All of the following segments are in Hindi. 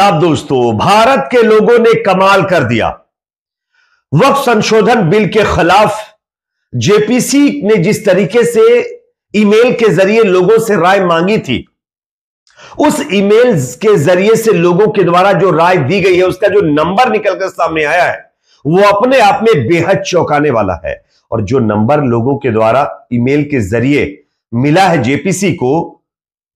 आदाब दोस्तों, भारत के लोगों ने कमाल कर दिया। वक्फ संशोधन बिल के खिलाफ जेपीसी ने जिस तरीके से ईमेल के जरिए लोगों से राय मांगी थी, उस ईमेल के जरिए से लोगों के द्वारा जो राय दी गई है, उसका जो नंबर निकलकर सामने आया है, वो अपने आप में बेहद चौंकाने वाला है। और जो नंबर लोगों के द्वारा ईमेल के जरिए मिला है जेपीसी को,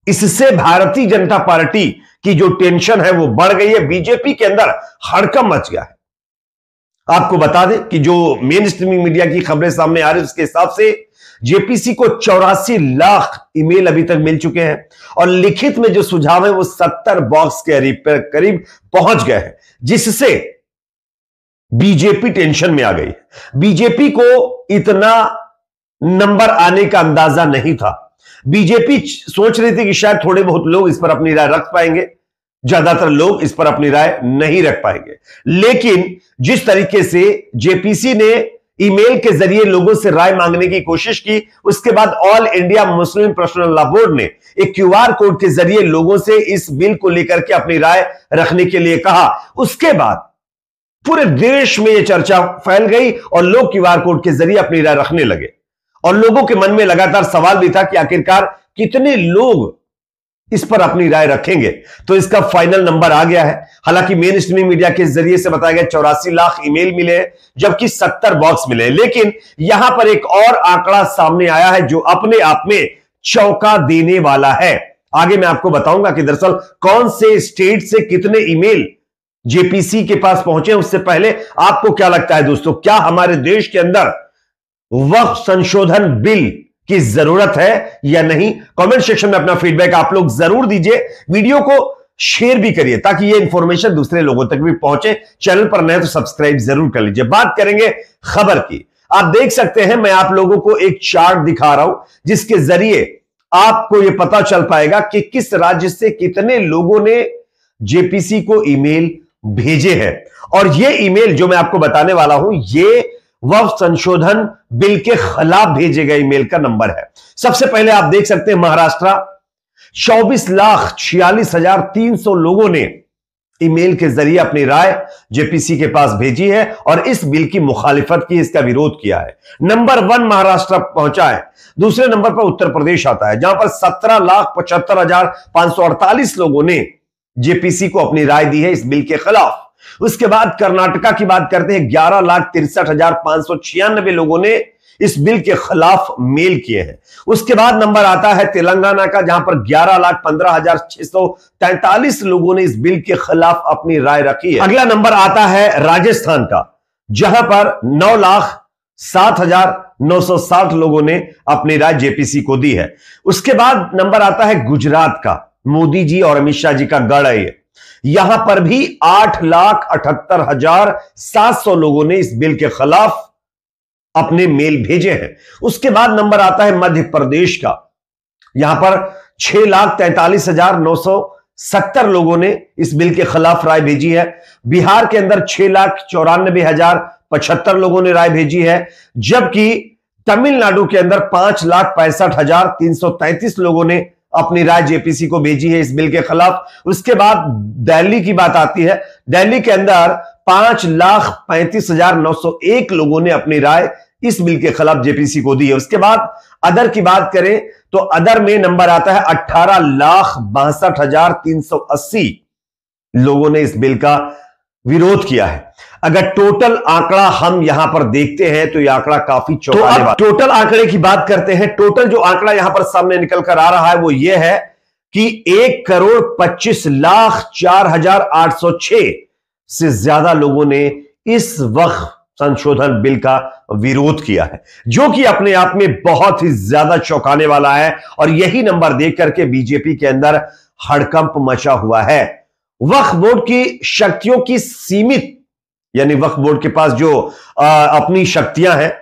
इससे भारतीय जनता पार्टी की जो टेंशन है वो बढ़ गई है। बीजेपी के अंदर हड़कंप मच गया है। आपको बता दें कि जो मेन स्ट्रीमिंग मीडिया की खबरें सामने आ रही है, उसके हिसाब से जेपीसी को 84 लाख ईमेल अभी तक मिल चुके हैं और लिखित में जो सुझाव है वो 70 बॉक्स के करीब पहुंच गए हैं, जिससे बीजेपी टेंशन में आ गई। बीजेपी को इतना नंबर आने का अंदाजा नहीं था। बीजेपी सोच रही थी कि शायद थोड़े बहुत लोग इस पर अपनी राय रख पाएंगे, ज्यादातर लोग इस पर अपनी राय नहीं रख पाएंगे। लेकिन जिस तरीके से जेपीसी ने ईमेल के जरिए लोगों से राय मांगने की कोशिश की, उसके बाद all India Muslim personal law board ने एक क्यूआर कोड के जरिए लोगों से इस बिल को लेकर के अपनी राय रखने के लिए कहा। उसके बाद पूरे देश में यह चर्चा फैल गई और लोग क्यूआर कोड के जरिए अपनी राय रखने लगे। और लोगों के मन में लगातार सवाल भी था कि आखिरकार कितने लोग इस पर अपनी राय रखेंगे। तो इसका फाइनल नंबर आ गया है। हालांकि मेन स्ट्रीमिंग मीडिया के जरिए से बताया गया 84 लाख ईमेल मिले, जबकि 70 बॉक्स मिले। लेकिन यहां पर एक और आंकड़ा सामने आया है जो अपने आप में चौंका देने वाला है। आगे मैं आपको बताऊंगा कि दरअसल कौन से स्टेट से कितने ईमेल जेपीसी के पास पहुंचे। उससे पहले आपको क्या लगता है दोस्तों, क्या हमारे देश के अंदर वक्फ संशोधन बिल की जरूरत है या नहीं? कमेंट सेक्शन में अपना फीडबैक आप लोग जरूर दीजिए। वीडियो को शेयर भी करिए ताकि ये इंफॉर्मेशन दूसरे लोगों तक भी पहुंचे। चैनल पर नए तो सब्सक्राइब जरूर कर लीजिए। बात करेंगे खबर की। आप देख सकते हैं, मैं आप लोगों को एक चार्ट दिखा रहा हूं जिसके जरिए आपको यह पता चल पाएगा कि किस राज्य से कितने लोगों ने जेपीसी को ईमेल भेजे हैं। और यह ईमेल जो मैं आपको बताने वाला हूं, यह वक्फ संशोधन बिल के खिलाफ भेजे गए ईमेल का नंबर है। सबसे पहले आप देख सकते हैं महाराष्ट्र, 24,46,300 लोगों ने ईमेल के जरिए अपनी राय जेपीसी के पास भेजी है और इस बिल की मुखालिफत की, इसका विरोध किया है। नंबर 1 महाराष्ट्र पहुंचा है। दूसरे नंबर पर उत्तर प्रदेश आता है, जहां पर 17,75,548 लोगों ने जेपीसी को अपनी राय दी है इस बिल के खिलाफ। उसके बाद कर्नाटका की बात करते हैं, 11,63,596 लोगों ने इस बिल के खिलाफ मेल किए हैं। उसके बाद नंबर आता है तेलंगाना का, जहां पर 11,15,643 लोगों ने इस बिल के खिलाफ अपनी राय रखी है। अगला नंबर आता है राजस्थान का, जहां पर 9,07,960 लोगों ने अपनी राय जेपीसी को दी है। उसके बाद नंबर आता है गुजरात का, मोदी जी और अमित शाह जी का गढ़ है। यहां पर भी 8,78,700 लोगों ने इस बिल के खिलाफ अपने मेल भेजे हैं। उसके बाद नंबर आता है मध्य प्रदेश का, यहां पर 6,43,970 लोगों ने इस बिल के खिलाफ राय भेजी है। बिहार के अंदर 6,94,075 लोगों ने राय भेजी है, जबकि तमिलनाडु के अंदर 5,65,333 लोगों ने अपनी राय जेपीसी को भेजी है इस बिल के खिलाफ। उसके बाद दिल्ली की बात आती है। दिल्ली के अंदर 5,35,901 लोगों ने अपनी राय इस बिल के खिलाफ जेपीसी को दी है। उसके बाद अदर की बात करें तो अदर में नंबर आता है 18,62,380 लोगों ने इस बिल का विरोध किया है। अगर टोटल आंकड़ा हम यहां पर देखते हैं तो यह आंकड़ा काफी चौंकाने वाला। टोटल आंकड़े की बात करते हैं। टोटल जो आंकड़ा यहां पर सामने निकल कर आ रहा है वो यह है कि 1,25,04,806 से ज्यादा लोगों ने इस वक्फ संशोधन बिल का विरोध किया है, जो कि अपने आप में बहुत ही ज्यादा चौंकाने वाला है। और यही नंबर देख करके बीजेपी के अंदर हड़कंप मचा हुआ है। वक्फ बोर्ड की शक्तियों की सीमित, यानी वक्फ बोर्ड के पास जो अपनी शक्तियां हैं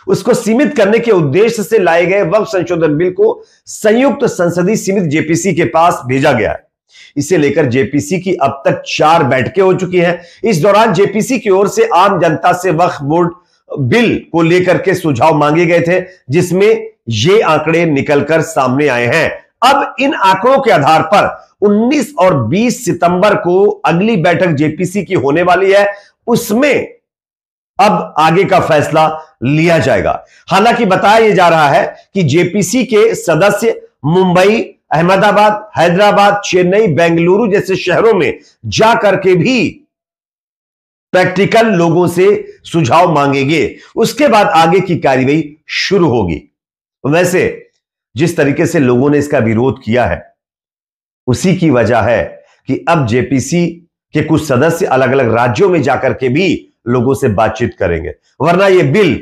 उसको सीमित करने के उद्देश्य से लाए गए वक्फ संशोधन बिल को संयुक्त संसदीय समिति जेपीसी के पास भेजा गया है। इसे लेकर जेपीसी की अब तक 4 बैठकें हो चुकी हैं। इस दौरान जेपीसी की ओर से आम जनता से वक्फ बोर्ड बिल को लेकर के सुझाव मांगे गए थे, जिसमें ये आंकड़े निकलकर सामने आए हैं। अब इन आंकड़ों के आधार पर 19 और 20 सितंबर को अगली बैठक जेपीसी की होने वाली है, उसमें अब आगे का फैसला लिया जाएगा। हालांकि बताया जा रहा है कि जेपीसी के सदस्य मुंबई, अहमदाबाद, हैदराबाद, चेन्नई, बेंगलुरु जैसे शहरों में जाकर के भी प्रैक्टिकल लोगों से सुझाव मांगेंगे, उसके बाद आगे की कार्रवाई शुरू होगी। वैसे जिस तरीके से लोगों ने इसका विरोध किया है, उसी की वजह है कि अब जेपीसी के कुछ सदस्य अलग अलग राज्यों में जाकर के भी लोगों से बातचीत करेंगे, वरना यह बिल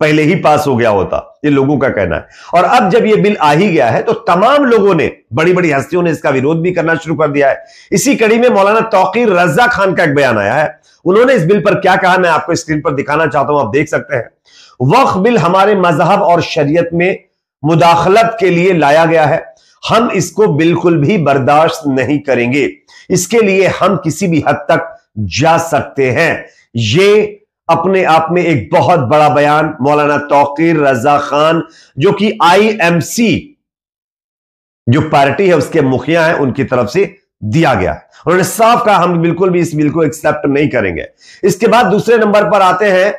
पहले ही पास हो गया होता, ये लोगों का कहना है। और अब जब यह बिल आ ही गया है तो तमाम लोगों ने, बड़ी बड़ी हस्तियों ने इसका विरोध भी करना शुरू कर दिया है। इसी कड़ी में मौलाना तौकीर रजा खान का एक बयान आया है। उन्होंने इस बिल पर क्या कहा, मैं आपको स्क्रीन पर दिखाना चाहता हूं, आप देख सकते हैं। वक्फ बिल हमारे मजहब और शरीयत में मुदाखलत के लिए लाया गया है, हम इसको बिल्कुल भी बर्दाश्त नहीं करेंगे, इसके लिए हम किसी भी हद तक जा सकते हैं। ये अपने आप में एक बहुत बड़ा बयान मौलाना तौकीर रजा खान, जो कि आईएमसी जो पार्टी है उसके मुखिया हैं, उनकी तरफ से दिया गया है। उन्होंने साफ कहा हम बिल्कुल भी इस बिल को एक्सेप्ट नहीं करेंगे। इसके बाद दूसरे नंबर पर आते हैं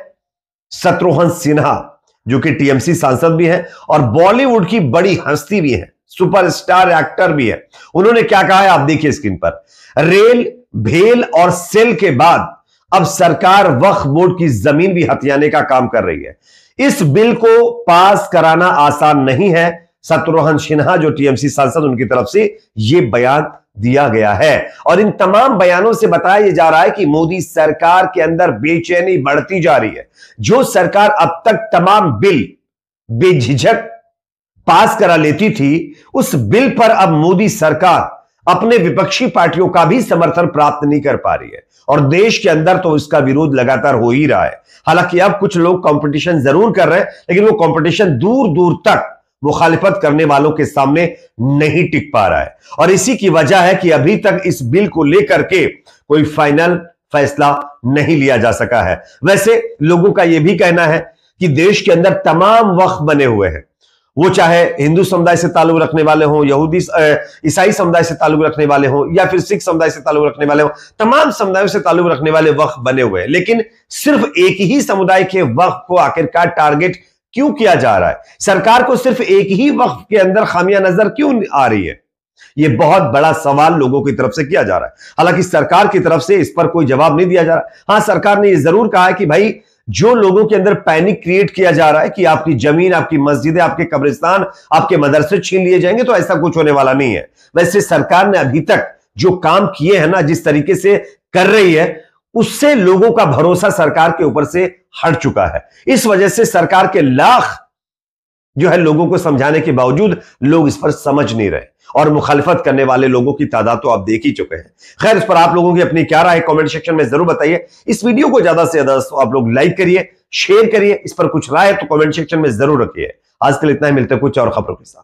शत्रुघ्न सिन्हा, जो कि टीएमसी सांसद भी हैं और बॉलीवुड की बड़ी हस्ती भी है, सुपरस्टार एक्टर भी है। उन्होंने क्या कहा है आप देखिए स्क्रीन पर। रेल, भेल और सेल के बाद अब सरकार वक्फ बोर्ड की जमीन भी हथियाने का काम कर रही है। इस बिल को पास कराना आसान नहीं है। शत्रुघ्न सिन्हा जो टीएमसी सांसद, उनकी तरफ से यह बयान दिया गया है। और इन तमाम बयानों से बताया जा रहा है कि मोदी सरकार के अंदर बेचैनी बढ़ती जा रही है। जो सरकार अब तक तमाम बिल बेझिझक पास करा लेती थी, उस बिल पर अब मोदी सरकार अपने विपक्षी पार्टियों का भी समर्थन प्राप्त नहीं कर पा रही है और देश के अंदर तो इसका विरोध लगातार हो ही रहा है। हालांकि अब कुछ लोग कंपटीशन जरूर कर रहे हैं, लेकिन वो कंपटीशन दूर दूर तक मुखालिफत करने वालों के सामने नहीं टिक पा रहा है। और इसी की वजह है कि अभी तक इस बिल को लेकर के कोई फाइनल फैसला नहीं लिया जा सका है। वैसे लोगों का यह भी कहना है कि देश के अंदर तमाम वक्फ बने हुए हैं, वो चाहे हिंदू समुदाय से ताल्लुक रखने वाले हों, यहूदी ईसाई समुदाय से ताल्लुक रखने वाले हों, या फिर सिख समुदाय से ताल्लुक रखने वाले हों, तमाम समुदायों से ताल्लुक रखने वाले वक्फ बने हुए हैं। लेकिन सिर्फ एक ही समुदाय के वक्फ को आखिरकार टारगेट क्यों किया जा रहा है? सरकार को सिर्फ एक ही वक्फ के अंदर खामियां नजर क्यों आ रही है? यह बहुत बड़ा सवाल लोगों की तरफ से किया जा रहा है। हालांकि सरकार की तरफ से इस पर कोई जवाब नहीं दिया जा रहा। हां, सरकार ने यह जरूर कहा है कि भाई जो लोगों के अंदर पैनिक क्रिएट किया जा रहा है कि आपकी जमीन, आपकी मस्जिदें, आपके कब्रिस्तान, आपके मदरसे छीन लिए जाएंगे, तो ऐसा कुछ होने वाला नहीं है। वैसे सरकार ने अभी तक जो काम किए हैं ना, जिस तरीके से कर रही है, उससे लोगों का भरोसा सरकार के ऊपर से हट चुका है। इस वजह से सरकार के लाख जो है लोगों को समझाने के बावजूद लोग इस पर समझ नहीं रहे और मुखालिफत करने वाले लोगों की तादाद तो आप देख ही चुके हैं। खैर, इस पर आप लोगों की अपनी क्या राय है कमेंट सेक्शन में जरूर बताइए। इस वीडियो को ज्यादा से ज्यादा आप लोग लाइक करिए, शेयर करिए। इस पर कुछ राय है तो कमेंट सेक्शन में जरूर रखिए। आज के लिए इतना ही, मिलते हैं कुछ और खबरों के साथ।